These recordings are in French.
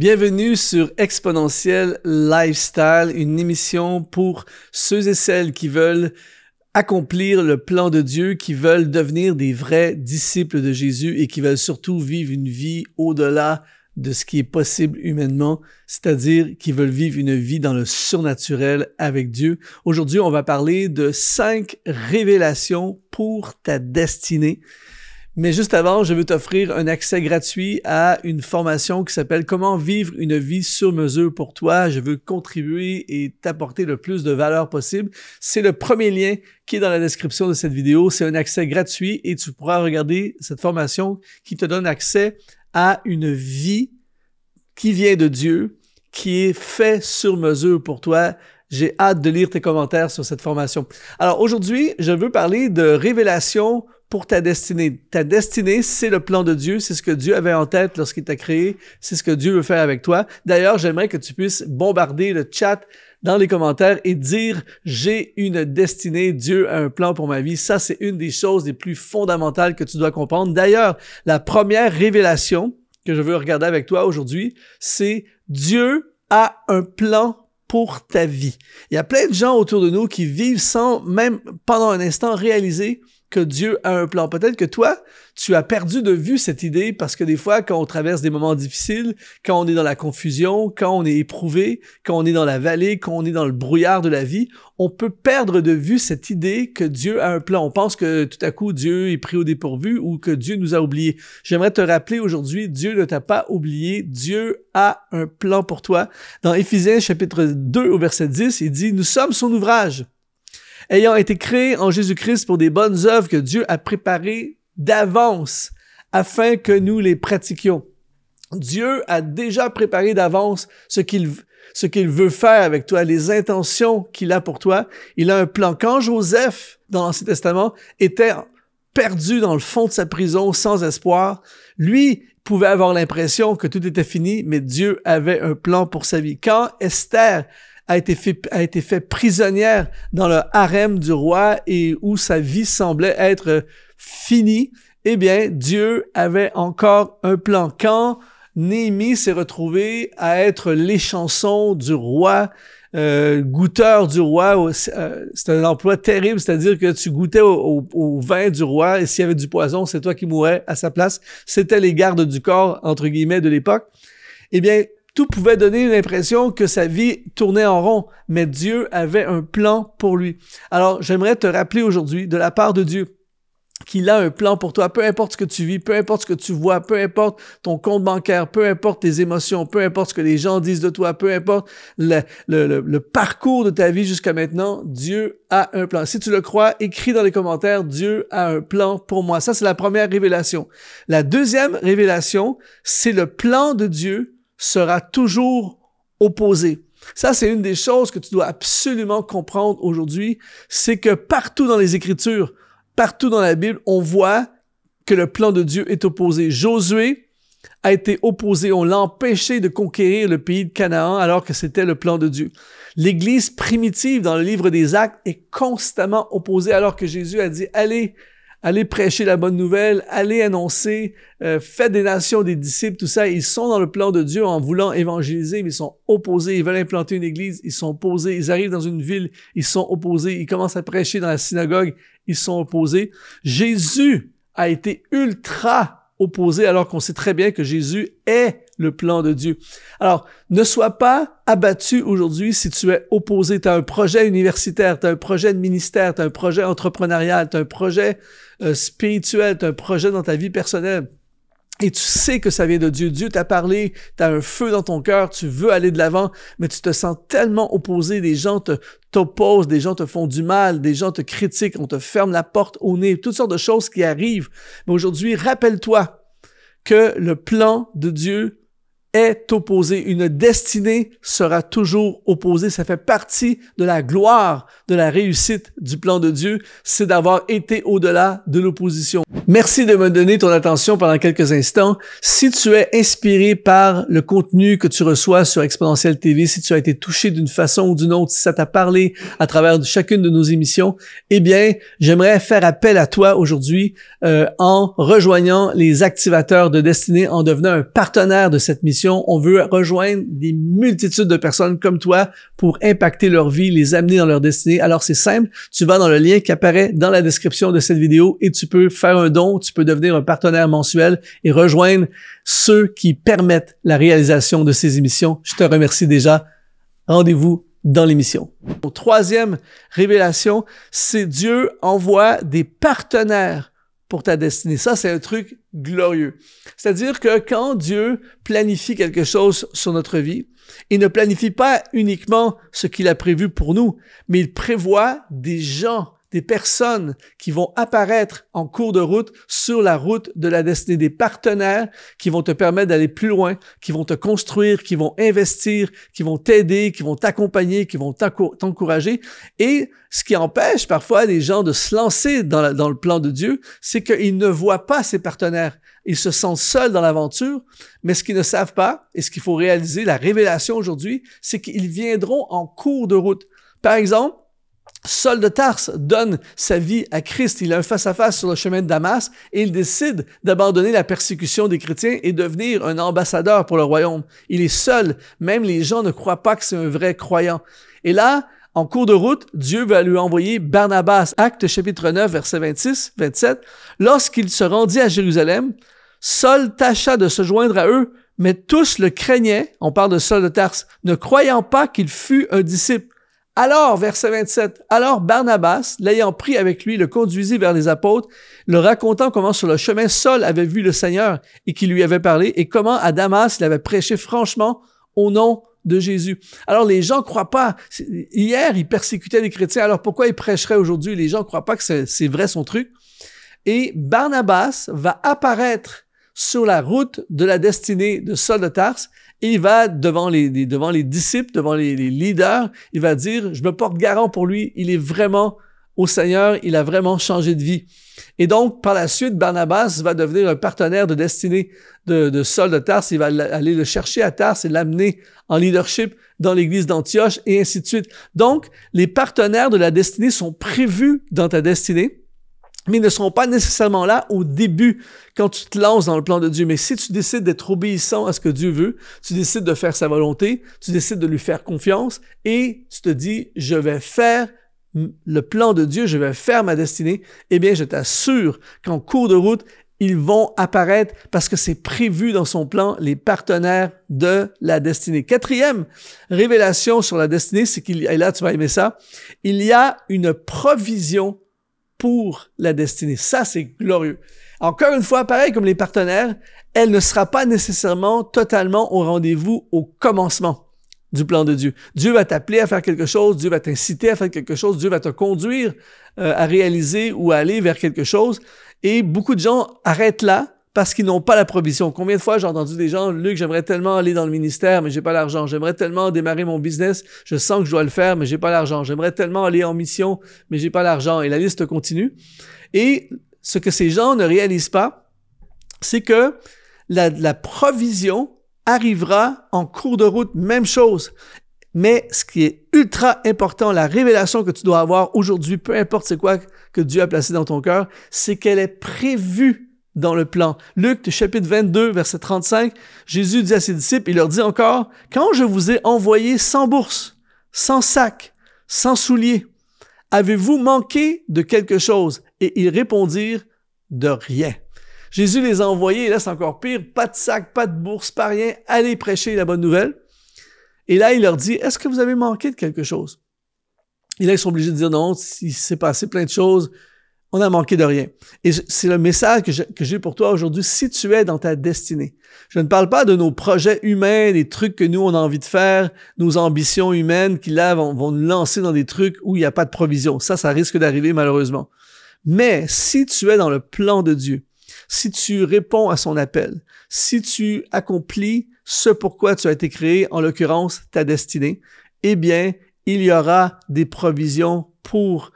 Bienvenue sur Exponentiel Lifestyle, une émission pour ceux et celles qui veulent accomplir le plan de Dieu, qui veulent devenir des vrais disciples de Jésus et qui veulent surtout vivre une vie au-delà de ce qui est possible humainement, c'est-à-dire qui veulent vivre une vie dans le surnaturel avec Dieu. Aujourd'hui, on va parler de 5 révélations pour ta destinée. Mais juste avant, je veux t'offrir un accès gratuit à une formation qui s'appelle « Comment vivre une vie sur mesure pour toi ». Je veux contribuer et t'apporter le plus de valeur possible. C'est le premier lien qui est dans la description de cette vidéo. C'est un accès gratuit et tu pourras regarder cette formation qui te donne accès à une vie qui vient de Dieu, qui est faite sur mesure pour toi. J'ai hâte de lire tes commentaires sur cette formation. Alors aujourd'hui, je veux parler de révélation pour ta destinée. Ta destinée, c'est le plan de Dieu, c'est ce que Dieu avait en tête lorsqu'il t'a créé, c'est ce que Dieu veut faire avec toi. D'ailleurs, j'aimerais que tu puisses bombarder le chat dans les commentaires et dire « J'ai une destinée, Dieu a un plan pour ma vie ». Ça, c'est une des choses les plus fondamentales que tu dois comprendre. D'ailleurs, la première révélation que je veux regarder avec toi aujourd'hui, c'est « Dieu a un plan pour ta vie ». Il y a plein de gens autour de nous qui vivent sans même pendant un instant réaliser que Dieu a un plan. Peut-être que toi, tu as perdu de vue cette idée parce que des fois, quand on traverse des moments difficiles, quand on est dans la confusion, quand on est éprouvé, quand on est dans la vallée, quand on est dans le brouillard de la vie, on peut perdre de vue cette idée que Dieu a un plan. On pense que tout à coup, Dieu est pris au dépourvu ou que Dieu nous a oubliés. J'aimerais te rappeler aujourd'hui, Dieu ne t'a pas oublié. Dieu a un plan pour toi. Dans Éphésiens chapitre 2 au verset 10, il dit « Nous sommes son ouvrage ». Ayant été créés en Jésus-Christ pour des bonnes œuvres que Dieu a préparées d'avance afin que nous les pratiquions. Dieu a déjà préparé d'avance ce qu'il veut faire avec toi, les intentions qu'il a pour toi. Il a un plan. Quand Joseph, dans l'Ancien Testament, était perdu dans le fond de sa prison sans espoir, lui pouvait avoir l'impression que tout était fini, mais Dieu avait un plan pour sa vie. Quand Esther a été fait prisonnière dans le harem du roi et où sa vie semblait être finie, eh bien, Dieu avait encore un plan. Quand Néhémie s'est retrouvé à être l'échanson du roi, goûteur du roi, c'était un emploi terrible, c'est-à-dire que tu goûtais au vin du roi et s'il y avait du poison, c'est toi qui mourais à sa place. C'était les gardes du corps, entre guillemets, de l'époque. Eh bien, tout pouvait donner l'impression que sa vie tournait en rond, mais Dieu avait un plan pour lui. Alors, j'aimerais te rappeler aujourd'hui, de la part de Dieu, qu'il a un plan pour toi, peu importe ce que tu vis, peu importe ce que tu vois, peu importe ton compte bancaire, peu importe tes émotions, peu importe ce que les gens disent de toi, peu importe le parcours de ta vie jusqu'à maintenant, Dieu a un plan. Si tu le crois, écris dans les commentaires, Dieu a un plan pour moi. Ça, c'est la première révélation. La deuxième révélation, c'est le plan de Dieu sera toujours opposé. Ça, c'est une des choses que tu dois absolument comprendre aujourd'hui, c'est que partout dans les Écritures, partout dans la Bible, on voit que le plan de Dieu est opposé. Josué a été opposé, on l'a empêché de conquérir le pays de Canaan alors que c'était le plan de Dieu. L'Église primitive dans le livre des Actes est constamment opposée alors que Jésus a dit « Allez prêcher la bonne nouvelle, allez annoncer, faites des nations des disciples, tout ça. » Ils sont dans le plan de Dieu en voulant évangéliser, mais ils sont opposés. Ils veulent implanter une église, ils sont opposés. Ils arrivent dans une ville, ils sont opposés. Ils commencent à prêcher dans la synagogue, ils sont opposés. Jésus a été ultra opposé alors qu'on sait très bien que Jésus est le plan de Dieu. Alors, ne sois pas abattu aujourd'hui si tu es opposé. Tu as un projet universitaire, tu as un projet de ministère, tu as un projet entrepreneurial, tu as un projet spirituel, tu as un projet dans ta vie personnelle. Et tu sais que ça vient de Dieu. Dieu t'a parlé, tu as un feu dans ton cœur, tu veux aller de l'avant, mais tu te sens tellement opposé. Des gens t'opposent, des gens te font du mal, des gens te critiquent, on te ferme la porte au nez, toutes sortes de choses qui arrivent. Mais aujourd'hui, rappelle-toi que le plan de Dieu est opposé. Une destinée sera toujours opposée. Ça fait partie de la gloire, de la réussite du plan de Dieu, c'est d'avoir été au-delà de l'opposition. Merci de me donner ton attention pendant quelques instants. Si tu es inspiré par le contenu que tu reçois sur Exponentiel TV, si tu as été touché d'une façon ou d'une autre, si ça t'a parlé à travers chacune de nos émissions, eh bien, j'aimerais faire appel à toi aujourd'hui en rejoignant les activateurs de destinée, en devenant un partenaire de cette mission. mission. On veut rejoindre des multitudes de personnes comme toi pour impacter leur vie, les amener dans leur destinée. Alors c'est simple, tu vas dans le lien qui apparaît dans la description de cette vidéo et tu peux faire un don, tu peux devenir un partenaire mensuel et rejoindre ceux qui permettent la réalisation de ces émissions. Je te remercie déjà. Rendez-vous dans l'émission. Troisième révélation, c'est Dieu envoie des partenaires pour ta destinée. Ça, c'est un truc glorieux. C'est-à-dire que quand Dieu planifie quelque chose sur notre vie, il ne planifie pas uniquement ce qu'il a prévu pour nous, mais il prévoit des gens, des personnes qui vont apparaître en cours de route sur la route de la destinée, des partenaires qui vont te permettre d'aller plus loin, qui vont te construire, qui vont investir, qui vont t'aider, qui vont t'accompagner, qui vont t'encourager. Et ce qui empêche parfois les gens de se lancer dans le plan de Dieu, c'est qu'ils ne voient pas ces partenaires. Ils se sentent seuls dans l'aventure, mais ce qu'ils ne savent pas, et ce qu'il faut réaliser, la révélation aujourd'hui, c'est qu'ils viendront en cours de route. Par exemple, Saul de Tarse donne sa vie à Christ. Il a un face-à-face sur le chemin de Damas et il décide d'abandonner la persécution des chrétiens et devenir un ambassadeur pour le royaume. Il est seul. Même les gens ne croient pas que c'est un vrai croyant. Et là, en cours de route, Dieu va lui envoyer Barnabas. Actes chapitre 9, versets 26, 27. Lorsqu'il se rendit à Jérusalem, Saul tâcha de se joindre à eux, mais tous le craignaient, on parle de Saul de Tarse, ne croyant pas qu'il fût un disciple. Alors, verset 27, alors Barnabas, l'ayant pris avec lui, le conduisit vers les apôtres, le racontant comment sur le chemin Saul avait vu le Seigneur et qui lui avait parlé, et comment à Damas il avait prêché franchement au nom de Jésus. Alors, les gens croient pas. Hier, ils persécutaient les chrétiens, alors pourquoi ils prêcheraient aujourd'hui? Les gens croient pas que c'est vrai son truc. Et Barnabas va apparaître sur la route de la destinée de Saul de Tarse, et il va devant les disciples, devant les leaders, il va dire, je me porte garant pour lui, il est vraiment au Seigneur, il a vraiment changé de vie. Et donc, par la suite, Barnabas va devenir un partenaire de destinée de Saul de Tarse, il va aller le chercher à Tarse et l'amener en leadership dans l'église d'Antioche, et ainsi de suite. Donc, les partenaires de la destinée sont prévus dans ta destinée, mais ils ne seront pas nécessairement là au début quand tu te lances dans le plan de Dieu. Mais si tu décides d'être obéissant à ce que Dieu veut, tu décides de faire sa volonté, tu décides de lui faire confiance et tu te dis, je vais faire le plan de Dieu, je vais faire ma destinée, eh bien, je t'assure qu'en cours de route, ils vont apparaître parce que c'est prévu dans son plan, les partenaires de la destinée. Quatrième révélation sur la destinée, c'est qu'il y a, et là tu vas aimer ça, il y a une provision pour la destinée. Ça, c'est glorieux. Encore une fois, pareil comme les partenaires, elle ne sera pas nécessairement totalement au rendez-vous au commencement du plan de Dieu. Dieu va t'appeler à faire quelque chose, Dieu va t'inciter à faire quelque chose, Dieu va te conduire à réaliser ou à aller vers quelque chose. Et beaucoup de gens arrêtent là parce qu'ils n'ont pas la provision. Combien de fois j'ai entendu des gens, Luc, j'aimerais tellement aller dans le ministère, mais j'ai pas l'argent. J'aimerais tellement démarrer mon business, je sens que je dois le faire, mais j'ai pas l'argent. J'aimerais tellement aller en mission, mais j'ai pas l'argent. Et la liste continue. Et ce que ces gens ne réalisent pas, c'est que la provision arrivera en cours de route, même chose. Mais ce qui est ultra important, la révélation que tu dois avoir aujourd'hui, peu importe c'est quoi que Dieu a placé dans ton cœur, c'est qu'elle est prévue dans le plan. Luc, chapitre 22, verset 35, Jésus dit à ses disciples, il leur dit encore, « Quand je vous ai envoyé sans bourse, sans sac, sans souliers, avez-vous manqué de quelque chose? » Et ils répondirent, « De rien. » Jésus les a envoyés, et là c'est encore pire, pas de sac, pas de bourse, pas rien, allez prêcher la bonne nouvelle. Et là, il leur dit, « Est-ce que vous avez manqué de quelque chose? » Et là, ils sont obligés de dire, « Non, il s'est passé plein de choses. » On n'a manqué de rien. Et c'est le message que j'ai pour toi aujourd'hui. Si tu es dans ta destinée, je ne parle pas de nos projets humains, des trucs que nous, on a envie de faire, nos ambitions humaines qui, là, vont nous lancer dans des trucs où il n'y a pas de provision. Ça risque d'arriver malheureusement. Mais si tu es dans le plan de Dieu, si tu réponds à son appel, si tu accomplis ce pourquoi tu as été créé, en l'occurrence ta destinée, eh bien, il y aura des provisions pour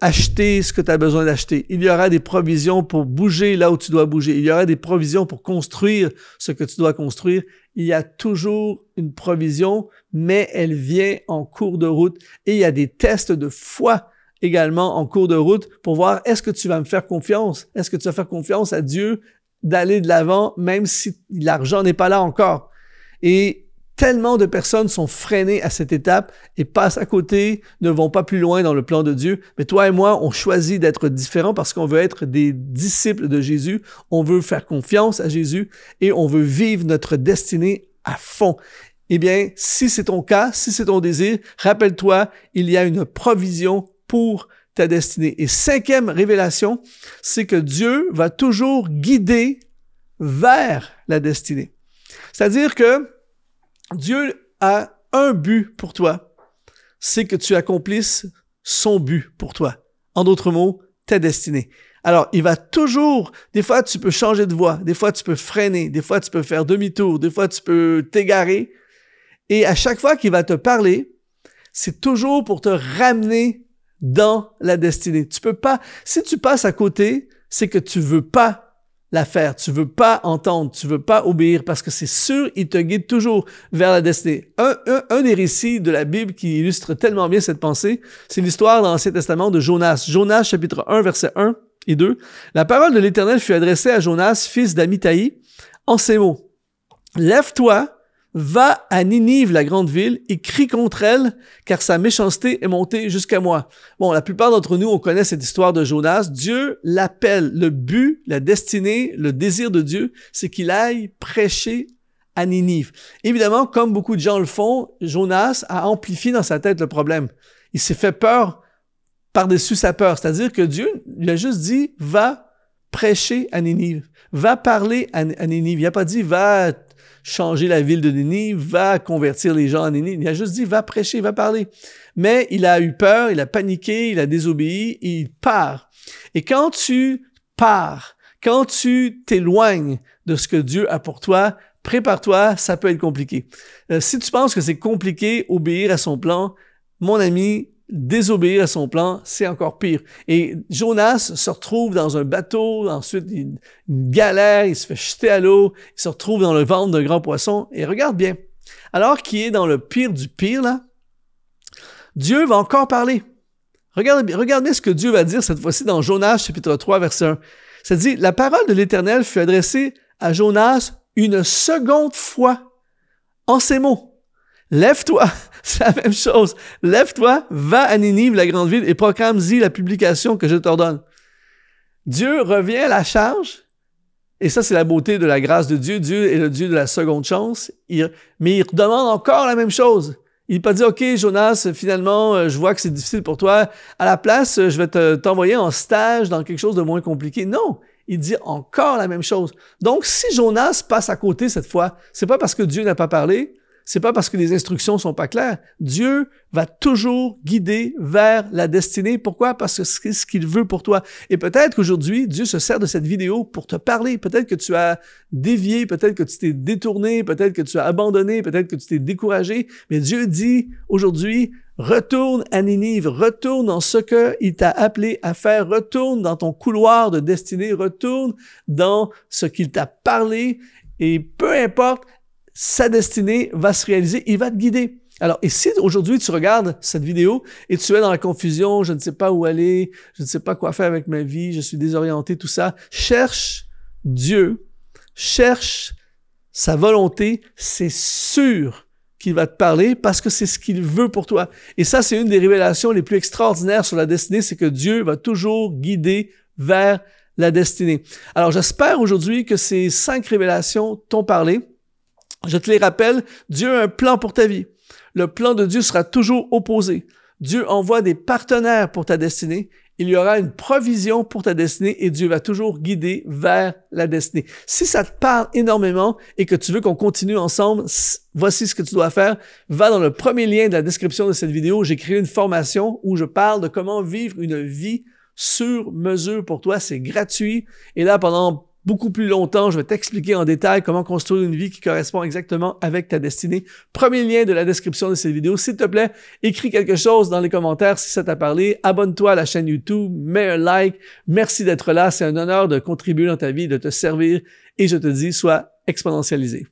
acheter ce que tu as besoin d'acheter. Il y aura des provisions pour bouger là où tu dois bouger. Il y aura des provisions pour construire ce que tu dois construire. Il y a toujours une provision, mais elle vient en cours de route. Et il y a des tests de foi également en cours de route pour voir est-ce que tu vas me faire confiance? Est-ce que tu vas faire confiance à Dieu d'aller de l'avant, même si l'argent n'est pas là encore. Et tellement de personnes sont freinées à cette étape et passent à côté, ne vont pas plus loin dans le plan de Dieu. Mais toi et moi, on choisit d'être différents parce qu'on veut être des disciples de Jésus. On veut faire confiance à Jésus et on veut vivre notre destinée à fond. Eh bien, si c'est ton cas, si c'est ton désir, rappelle-toi, il y a une provision pour ta destinée. Et 5e révélation, c'est que Dieu va toujours guider vers la destinée. C'est-à-dire que Dieu a un but pour toi, c'est que tu accomplisses son but pour toi. En d'autres mots, ta destinée. Alors, il va toujours, des fois tu peux changer de voie, des fois tu peux freiner, des fois tu peux faire demi-tour, des fois tu peux t'égarer. Et à chaque fois qu'il va te parler, c'est toujours pour te ramener dans la destinée. Tu peux pas, si tu passes à côté, c'est que tu veux pas la faire, tu veux pas entendre, tu veux pas obéir parce que c'est sûr, il te guide toujours vers la destinée. Un des récits de la Bible qui illustre tellement bien cette pensée, c'est l'histoire dans l'Ancien Testament de Jonas. Jonas, chapitre 1, versets 1 et 2. La parole de l'Éternel fut adressée à Jonas, fils d'Amithaï, en ces mots. « Lève-toi, va à Ninive, la grande ville, et crie contre elle, car sa méchanceté est montée jusqu'à moi. » Bon, la plupart d'entre nous, on connaît cette histoire de Jonas. Dieu l'appelle. Le but, la destinée, le désir de Dieu, c'est qu'il aille prêcher à Ninive. Évidemment, comme beaucoup de gens le font, Jonas a amplifié dans sa tête le problème. Il s'est fait peur par-dessus sa peur. C'est-à-dire que Dieu lui a juste dit, va prêcher à Ninive. Va parler à Ninive. Il n'a pas dit, va changer la ville de Ninive, va convertir les gens à Ninive. Il a juste dit, va prêcher, va parler. Mais il a eu peur, il a paniqué, il a désobéi, il part. Et quand tu pars, quand tu t'éloignes de ce que Dieu a pour toi, prépare-toi, ça peut être compliqué. Si tu penses que c'est compliqué, obéir à son plan, mon ami, désobéir à son plan, c'est encore pire. Et Jonas se retrouve dans un bateau, ensuite une galère, il se fait jeter à l'eau, il se retrouve dans le ventre d'un grand poisson, et regarde bien, alors qu'il est dans le pire du pire, là, Dieu va encore parler. Regarde bien ce que Dieu va dire cette fois-ci dans Jonas, chapitre 3, verset 1. Ça dit, « La parole de l'Éternel fut adressée à Jonas une seconde fois en ces mots. Lève-toi. » C'est la même chose. Lève-toi, va à Ninive, la grande ville, et proclame-y la publication que je t'ordonne. Dieu revient à la charge, et ça, c'est la beauté de la grâce de Dieu. Dieu est le Dieu de la seconde chance, mais il demande encore la même chose. Il n'a pas dit, OK, Jonas, finalement, je vois que c'est difficile pour toi. À la place, je vais t'envoyer en stage dans quelque chose de moins compliqué. Non, il dit encore la même chose. Donc, si Jonas passe à côté cette fois, c'est pas parce que Dieu n'a pas parlé, c'est pas parce que les instructions sont pas claires. Dieu va toujours guider vers la destinée. Pourquoi? Parce que c'est ce qu'il veut pour toi. Et peut-être qu'aujourd'hui, Dieu se sert de cette vidéo pour te parler. Peut-être que tu as dévié, peut-être que tu t'es détourné, peut-être que tu as abandonné, peut-être que tu t'es découragé. Mais Dieu dit aujourd'hui, retourne à Ninive, retourne dans ce qu'il t'a appelé à faire, retourne dans ton couloir de destinée, retourne dans ce qu'il t'a parlé. Et peu importe, sa destinée va se réaliser, il va te guider. Alors, et si aujourd'hui tu regardes cette vidéo et tu es dans la confusion, je ne sais pas où aller, je ne sais pas quoi faire avec ma vie, je suis désorienté, tout ça, cherche Dieu, cherche sa volonté, c'est sûr qu'il va te parler parce que c'est ce qu'il veut pour toi. Et ça, c'est une des révélations les plus extraordinaires sur la destinée, c'est que Dieu va toujours guider vers la destinée. Alors, j'espère aujourd'hui que ces 5 révélations t'ont parlé. Je te les rappelle, Dieu a un plan pour ta vie. Le plan de Dieu sera toujours opposé. Dieu envoie des partenaires pour ta destinée. Il y aura une provision pour ta destinée et Dieu va toujours guider vers la destinée. Si ça te parle énormément et que tu veux qu'on continue ensemble, voici ce que tu dois faire. Va dans le premier lien de la description de cette vidéo. J'ai créé une formation où je parle de comment vivre une vie sur mesure pour toi. C'est gratuit. Et là, pendant beaucoup plus longtemps, je vais t'expliquer en détail comment construire une vie qui correspond exactement avec ta destinée. Premier lien de la description de cette vidéo. S'il te plaît, écris quelque chose dans les commentaires si ça t'a parlé. Abonne-toi à la chaîne YouTube, mets un like. Merci d'être là. C'est un honneur de contribuer dans ta vie, de te servir. Et je te dis, sois exponentialisé.